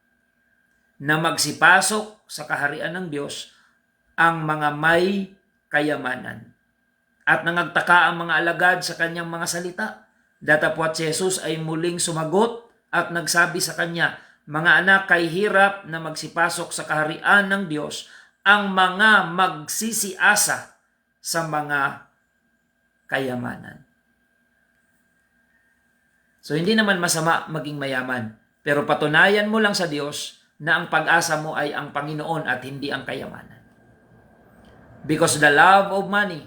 na magsipasok sa kaharian ng Diyos ang mga may kayamanan. At nangagtaka ang mga alagad sa kanyang mga salita. Datapwat si Jesus ay muling sumagot at nagsabi sa kanya, mga anak, kay hirap na magsipasok sa kaharian ng Diyos ang mga magsisiasa sa mga kayamanan. So hindi naman masama maging mayaman, pero patunayan mo lang sa Diyos na ang pag-asa mo ay ang Panginoon at hindi ang kayamanan. Because the love of money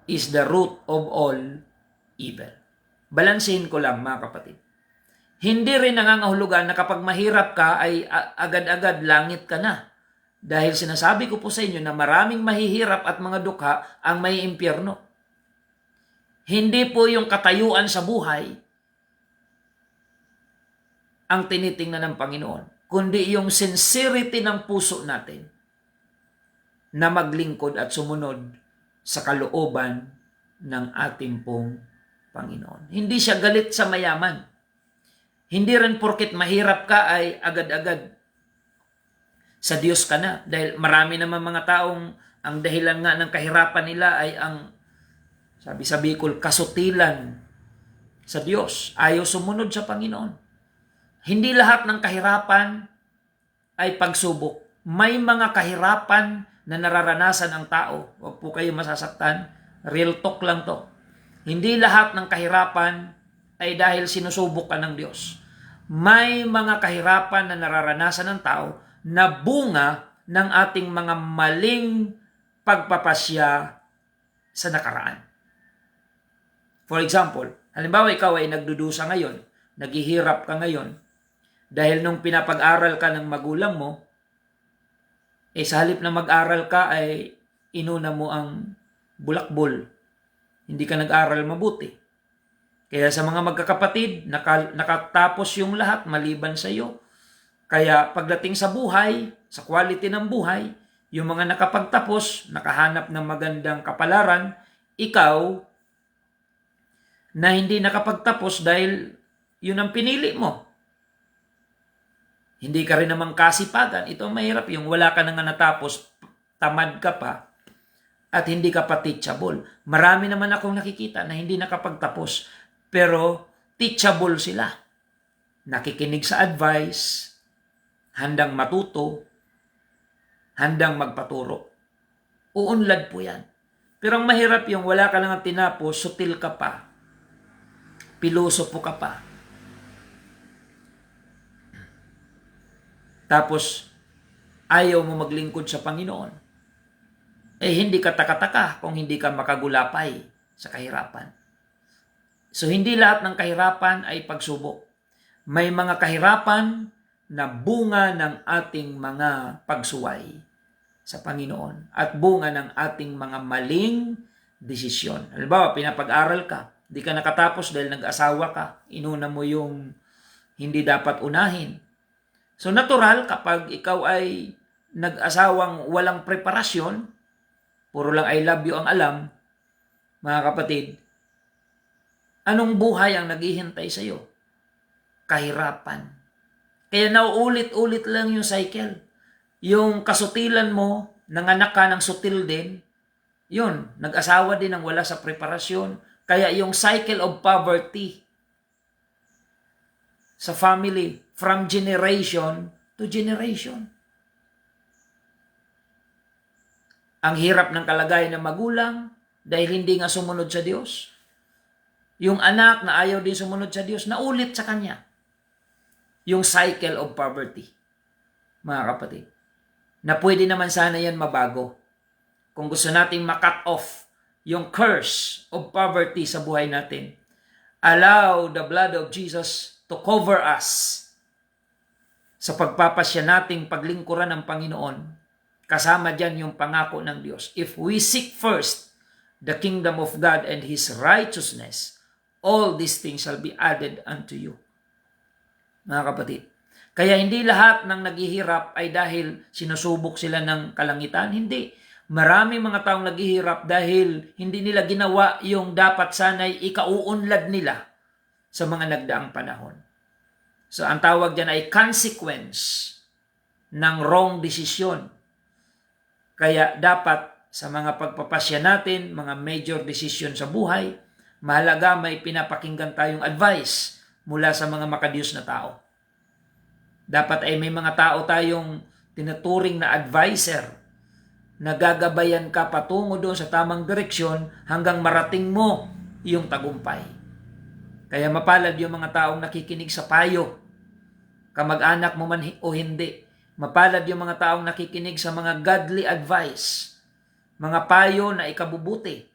is the root of all evil. Balansin ko lang mga kapatid. Hindi rin nangangahulugan na kapag mahirap ka ay agad-agad langit ka na. Dahil sinasabi ko po sa inyo na maraming mahihirap at mga dukha ang may impyerno. Hindi po yung katayuan sa buhay ang tinitingnan ng Panginoon, kundi yung sincerity ng puso natin na maglingkod at sumunod sa kalooban ng ating pong Panginoon. Hindi siya galit sa mayaman. Hindi rin porket mahirap ka ay agad-agad sa Diyos ka na. Dahil marami naman mga taong ang dahilan nga ng kahirapan nila ay ang, sabi sa Bicol, kasutilan sa Diyos. Ayaw sumunod sa Panginoon. Hindi lahat ng kahirapan ay pagsubok. May mga kahirapan na nararanasan ang tao. Huwag po kayo masasaktan. Real talk lang to. Hindi lahat ng kahirapan ay dahil sinusubok ka ng Diyos. May mga kahirapan na nararanasan ng tao na bunga ng ating mga maling pagpapasya sa nakaraan. For example, halimbawa ikaw ay nagdudusa ngayon, naghihirap ka ngayon, dahil nung pinapag-aral ka ng magulang mo, sa halip na mag-aral ka ay inuna mo ang bulakbol. Hindi ka nag-aral mabuti. Kaya sa mga magkakapatid, nakatapos yung lahat maliban sa iyo. Kaya pagdating sa buhay, sa quality ng buhay, yung mga nakapagtapos, nakahanap ng magandang kapalaran, ikaw na hindi nakapagtapos dahil yun ang pinili mo. Hindi ka rin naman kasipagan. Ito ang mahirap, yung wala ka na nga natapos, tamad ka pa, at hindi ka pa teachable. Marami naman akong nakikita na hindi nakapagtapos, pero teachable sila. Nakikinig sa advice, handang matuto, handang magpaturo. Uunlad po yan. Pero ang mahirap yung wala ka lang tinapos, sutil ka pa, pilosopo ka pa. Tapos, ayaw mo maglingkod sa Panginoon. Hindi ka taka-taka kung hindi ka makagulapay sa kahirapan. So, hindi lahat ng kahirapan ay pagsubok. May mga kahirapan na bunga ng ating mga pagsuway sa Panginoon at bunga ng ating mga maling desisyon. Halimbawa, pinapag-aral ka, di ka nakatapos dahil nag-asawa ka, inuna mo yung hindi dapat unahin. So natural kapag ikaw ay nag-asawang walang preparasyon, puro lang I love you ang alam, mga kapatid, anong buhay ang naghihintay sa iyo? Kahirapan. Kaya nauulit-ulit lang yung cycle. Yung kasutilan mo, nanganak ka ng sutil din, yun, nag-asawa din ang wala sa preparasyon. Kaya yung cycle of poverty sa family, from generation to generation. Ang hirap ng kalagayan ng magulang dahil hindi nga sumunod sa Diyos. Yung anak na ayaw din sumunod sa Diyos, naulit sa kanya. Yung cycle of poverty, mga kapatid. Na pwede naman sana yan mabago. Kung gusto nating ma-cut off yung curse of poverty sa buhay natin, allow the blood of Jesus to cover us sa pagpapasya nating paglingkuran ng Panginoon. Kasama dyan yung pangako ng Diyos. If we seek first the kingdom of God and His righteousness, all these things shall be added unto you. Mga kapatid, kaya hindi lahat ng naghihirap ay dahil sinusubok sila ng kalangitan. Hindi. Maraming mga taong naghihirap dahil hindi nila ginawa yung dapat sana'y ikauunlad nila sa mga nagdaang panahon. So, ang tawag dyan ay consequence ng wrong decision. Kaya dapat sa mga pagpapasya natin, mga major decision sa buhay, Mahalaga may pinapakinggan tayong advice mula sa mga makadiyos na tao. Dapat ay may mga tao tayong tinuturing na advisor na gagabayan ka patungo doon sa tamang direksyon hanggang marating mo yung tagumpay. Kaya mapalad yung mga taong nakikinig sa payo, kamag-anak mo man o hindi. Mapalad yung mga taong nakikinig sa mga godly advice, mga payo na ikabubuti,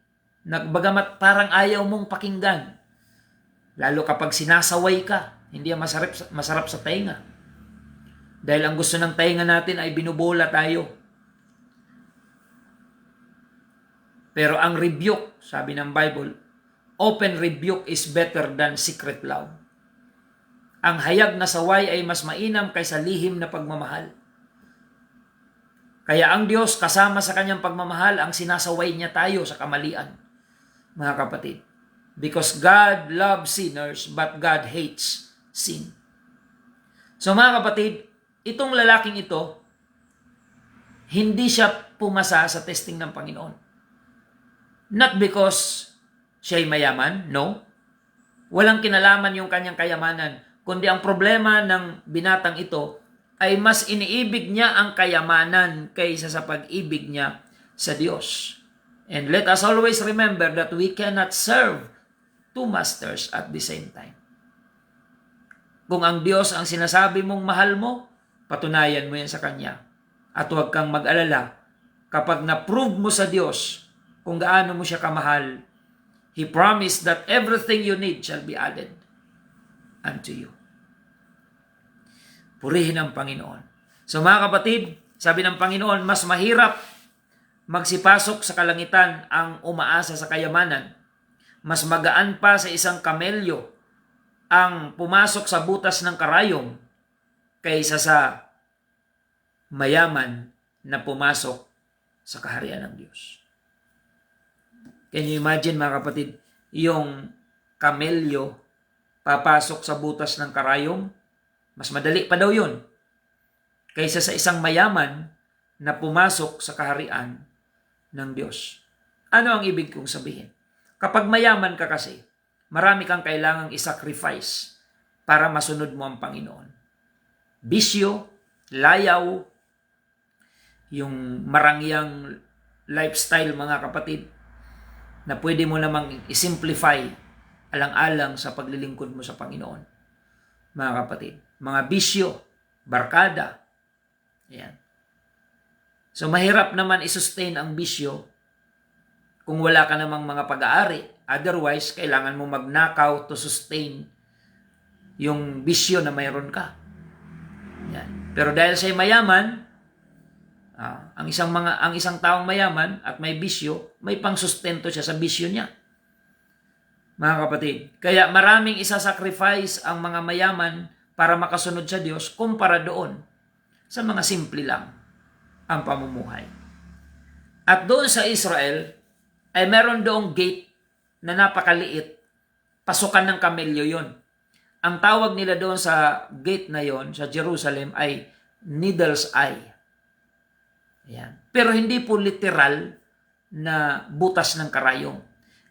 na bagamat parang ayaw mong pakinggan. Lalo kapag sinasaway ka, hindi yan masarap sa tainga. Dahil ang gusto ng tainga natin ay binubola tayo. Pero ang rebuke, sabi ng Bible, open rebuke is better than secret love. Ang hayag na saway ay mas mainam kaysa lihim na pagmamahal. Kaya ang Diyos kasama sa kanyang pagmamahal ang sinasaway niya tayo sa kamalian. Mga kapatid, because God loves sinners but God hates sin. So mga kapatid, itong lalaking ito, hindi siya pumasa sa testing ng Panginoon. Not because siya'y mayaman, no. Walang kinalaman yung kanyang kayamanan, kundi ang problema ng binatang ito ay mas iniibig niya ang kayamanan kaysa sa pag-ibig niya sa Diyos. And let us always remember that we cannot serve two masters at the same time. Kung ang Diyos ang sinasabi mong mahal mo, patunayan mo yan sa Kanya. At huwag kang mag-alala, kapag na-prove mo sa Diyos kung gaano mo siya kamahal, He promised that everything you need shall be added unto you. Purihin ang Panginoon. So mga kapatid, sabi ng Panginoon, mas mahirap magsipasok sa kalangitan ang umaasa sa kayamanan. Mas magaan pa sa isang kamelyo ang pumasok sa butas ng karayom kaysa sa mayaman na pumasok sa kaharian ng Diyos. Can you imagine mga kapatid, yung kamelyo papasok sa butas ng karayom? Mas madali pa daw yun kaysa sa isang mayaman na pumasok sa kaharian ng Diyos. Ano ang ibig kong sabihin? Kapag mayaman ka kasi, marami kang kailangang isacrifice para masunod mo ang Panginoon. Bisyo, layaw, yung marangyang lifestyle mga kapatid, na pwede mo namang isimplify alang-alang sa paglilingkod mo sa Panginoon. Mga kapatid, mga bisyo, barkada, yan. So mahirap naman i-sustain ang bisyo kung wala ka namang mga pag-aari. Otherwise, kailangan mo mag-knockout to sustain yung bisyo na mayroon ka. Yan. Pero dahil siya'y mayaman, ang isang taong mayaman at may bisyo, may pangsustento siya sa bisyo niya. Mga kapatid, kaya maraming isasacrifice ang mga mayaman para makasunod sa Diyos kumpara doon sa mga simple lang ang pamumuhay. At doon sa Israel, ay meron doong gate na napakaliit. Pasukan ng kamelyo yon. Ang tawag nila doon sa gate na yon, sa Jerusalem, ay Needle's Eye. Ayan. Pero hindi po literal na butas ng karayom.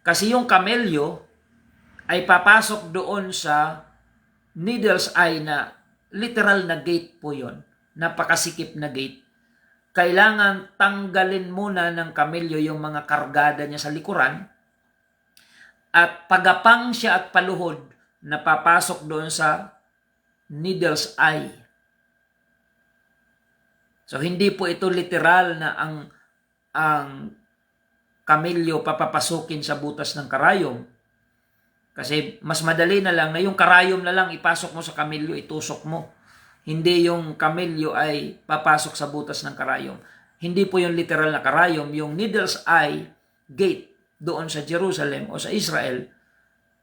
Kasi yung kamelyo ay papasok doon sa Needle's Eye na literal na gate po yon. Napakasikip na gate. Kailangan tanggalin muna ng kamelyo yung mga kargada niya sa likuran at pagapang siya at paluhod na papasok doon sa Needle's Eye. So hindi po ito literal na ang kamelyo papapasukin sa butas ng karayom. Kasi mas madali na lang na yung karayom na lang ipasok mo sa kamelyo, itusok mo. Hindi yung kamelyo ay papasok sa butas ng karayom. Hindi po yung literal na karayom. Yung Needle's Eye gate doon sa Jerusalem o sa Israel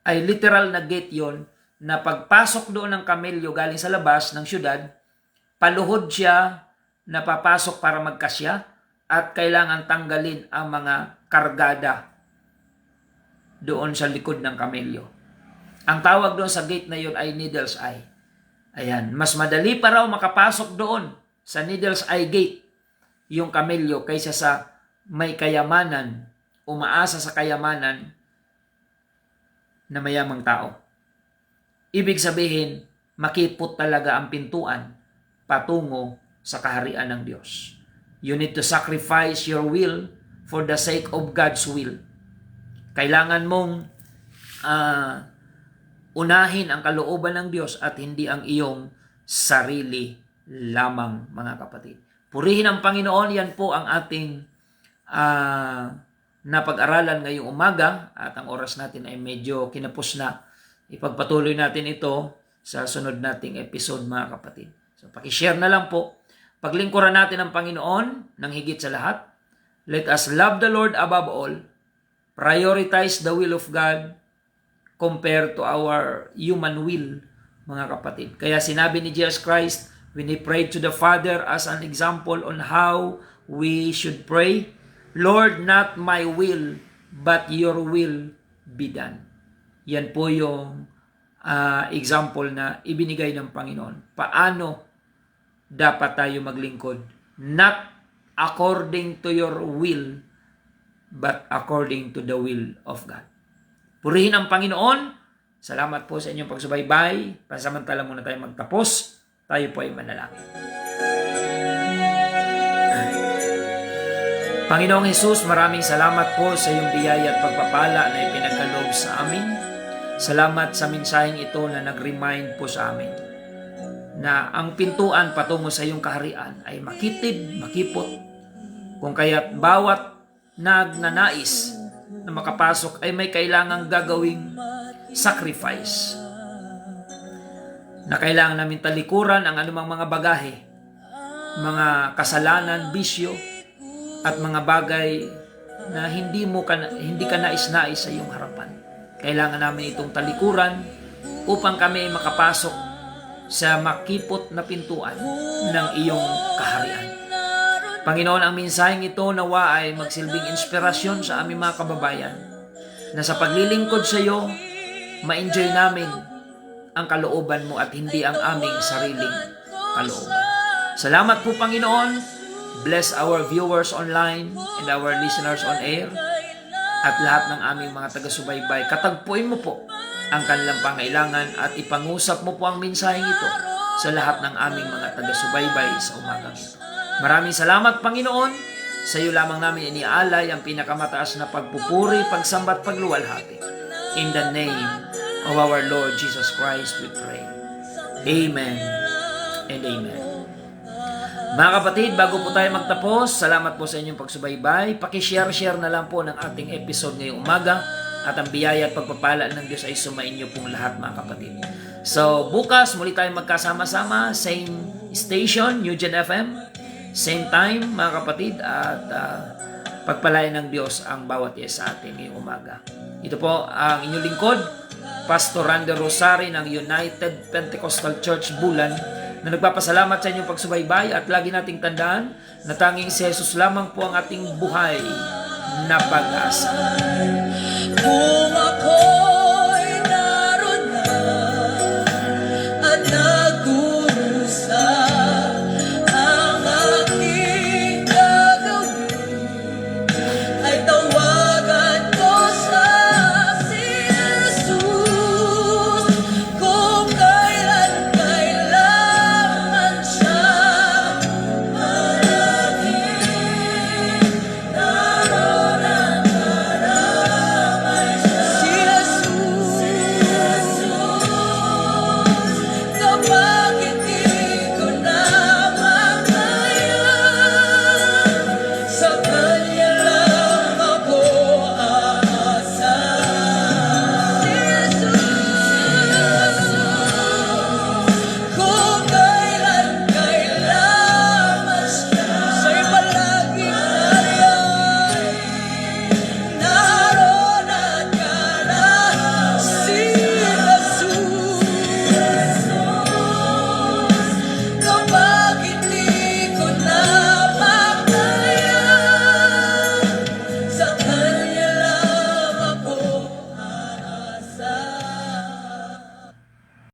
ay literal na gate yon na pagpasok doon ng kamelyo galing sa labas ng syudad, paluhod siya na papasok para magkasya at kailangan tanggalin ang mga kargada doon sa likod ng kamelyo. Ang tawag doon sa gate na yon ay Needle's Eye. Ayan, mas madali pa raw makapasok doon sa Needle's Eye Gate yung kamelyo kaysa sa may kayamanan, umaasa sa kayamanan na mayamang tao. Ibig sabihin, makipot talaga ang pintuan patungo sa kaharian ng Diyos. You need to sacrifice your will for the sake of God's will. Kailangan mong unahin ang kalooban ng Diyos at hindi ang iyong sarili lamang, mga kapatid. Purihin ang Panginoon, yan po ang ating napag-aralan ngayong umaga at ang oras natin ay medyo kinapos na. Ipagpatuloy natin ito sa sunod nating episode, mga kapatid. So pakishare na lang po. Paglingkuran natin ang Panginoon ng higit sa lahat. Let us love the Lord above all. Prioritize the will of God compared to our human will, mga kapatid. Kaya sinabi ni Jesus Christ, when He prayed to the Father as an example on how we should pray, Lord, not my will, but your will be done. Yan po yung example na ibinigay ng Panginoon. Paano dapat tayo maglingkod? Not according to your will, but according to the will of God. Purihin ang Panginoon. Salamat po sa inyong pagsubaybay. Pansamantala muna tayo magtapos. Tayo po ay manalangin. Panginoong Hesus, maraming salamat po sa iyong biyaya at pagpapala na ipinagkaloob sa amin. Salamat sa mensaheng ito na nag-remind po sa amin na ang pintuan patungo sa iyong kaharian ay makitid, makipot. Kung kaya't bawat nagnanais na makapasok ay may kailangang gagawing sacrifice. Na kailangan namin talikuran ang anumang mga bagahe, mga kasalanan, bisyo, at mga bagay na hindi ka nais-nais sa iyong harapan. Kailangan namin itong talikuran upang kami makapasok sa makipot na pintuan ng iyong kaharian. Panginoon, ang mensaheng ito nawa ay magsilbing inspirasyon sa aming mga kababayan na sa paglilingkod sa iyo, ma-enjoy namin ang kalooban mo at hindi ang aming sariling kalooban. Salamat po, Panginoon. Bless our viewers online and our listeners on air at lahat ng aming mga taga-subaybay. Katagpuin mo po ang kanilang pangailangan at ipangusap mo po ang mensaheng ito sa lahat ng aming mga taga-subaybay sa umagang ito. Maraming salamat, Panginoon. Sa iyo lamang namin inialay ang pinakamataas na pagpupuri, pagsambat, pagluwalhati. In the name of our Lord Jesus Christ we pray. Amen and amen. Mga kapatid, bago po tayo magtapos, salamat po sa inyong pagsubaybay. Pakishare na lang po ng ating episode ngayong umaga at ang biyaya at pagpapala ng Diyos ay sumainyo pong lahat, mga kapatid. So, bukas muli tayong magkasama-sama, same station, New Gen FM, same time, mga kapatid, at pagpalain ng Diyos ang bawat isa sa atin ngayong umaga. Ito po ang inyong lingkod, Pastor Randy Rosari ng United Pentecostal Church Bulan, na nagpapasalamat sa inyong pagsubaybay at lagi nating tandaan na tanging si Jesus lamang po ang ating buhay na pag-asa. Kung ako